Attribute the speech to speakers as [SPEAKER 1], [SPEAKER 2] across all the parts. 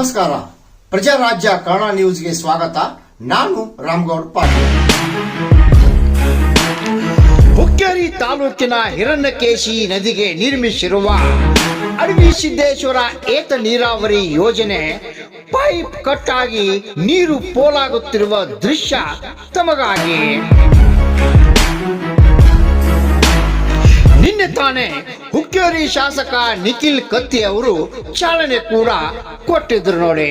[SPEAKER 1] ನಮಸ್ಕಾರ. ಪ್ರಜಾರಾಜ್ಯ ಕನ್ನಡ ನ್ಯೂಸ್ಗೆ ಸ್ವಾಗತ. ನಾನು ರಾಮಗೌಡ ಪಾಟೀಲ್. ಹುಕ್ಕೇರಿ ತಾಲೂಕಿನ ಹಿರಣ್ಯಕೇಶಿ ನದಿಗೆ ನಿರ್ಮಿಸಿರುವ ಅಡವಿಸಿದ್ದೇಶ್ವರ ಏತ ನೀರಾವರಿ ಯೋಜನೆ ಪೈಪ್ ಕಟ್ ಆಗಿ ನೀರು ಪೋಲಾಗುತ್ತಿರುವ ದೃಶ್ಯ ತಮಗಾಗಿ. ನಿನ್ನೆ ತಾನೇ ಹುಕ್ಕೇರಿ ಶಾಸಕ ನಿಖಿಲ್ ಕತ್ತಿ ಅವರು ಚಾಲನೆ ಕೂಡ ಕೊಟ್ಟಿದ್ರು ನೋಡಿ.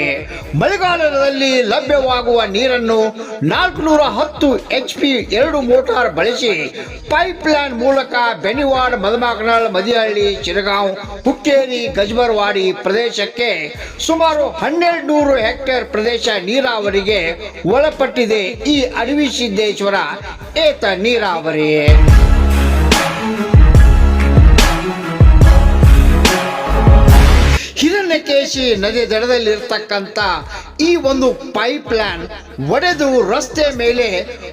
[SPEAKER 1] ಮಳೆಗಾಲದಲ್ಲಿ ಲಭ್ಯವಾಗುವ ನೀರನ್ನು 410 HP 2 ಮೋಟಾರ್ ಬಳಸಿ ಪೈಪ್ ಲೈನ್ ಮೂಲಕ ಬೆನಿವಾಡ, ಮದಮಾಕನಾಳ್, ಮದಿಹಳ್ಳಿ, ಚಿರಗಾಂವ್, ಹುಕ್ಕೇರಿ, ಗಜಬರ್ವಾಡಿ ಪ್ರದೇಶಕ್ಕೆ ಸುಮಾರು 1200 ಹೆಕ್ಟೇರ್ ಪ್ರದೇಶ ನೀರಾವರಿಗೆ ಒಳಪಟ್ಟಿದೆ ಈ ಅಡವಿಸಿದ್ದೇಶ್ವರ ಏತ ನೀರಾವರಿ. ಹಿರಣ್ಯಕೇಶಿ ನದಿ ದಡದಲ್ಲಿರ್ತಕ್ಕಂಥ ಈ ಒಂದು ಪೈಪ್ ಲೈನ್ ಒಡೆದು ರಸ್ತೆ ಮೇಲೆ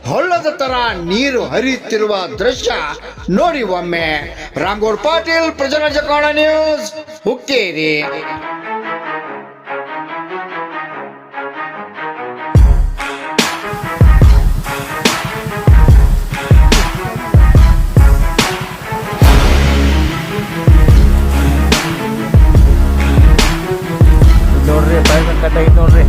[SPEAKER 1] ಹೊಳ್ಳದ ತರ ನೀರು ಹರಿಯುತ್ತಿರುವ ದೃಶ್ಯ ನೋಡಿ ಒಮ್ಮೆ. ರಾಮಗೌಡ ಪಾಟೀಲ್, ಪ್ರಜಾರಾಜ್ಯ ಕನ್ನಡ ನ್ಯೂಸ್, ಹುಕ್ಕೇರಿ.
[SPEAKER 2] ನೋಡ್ರಿ ಪೈಪ್ ಕಟ್ ಆಗಿತ್ತು ನೋಡ್ರಿ.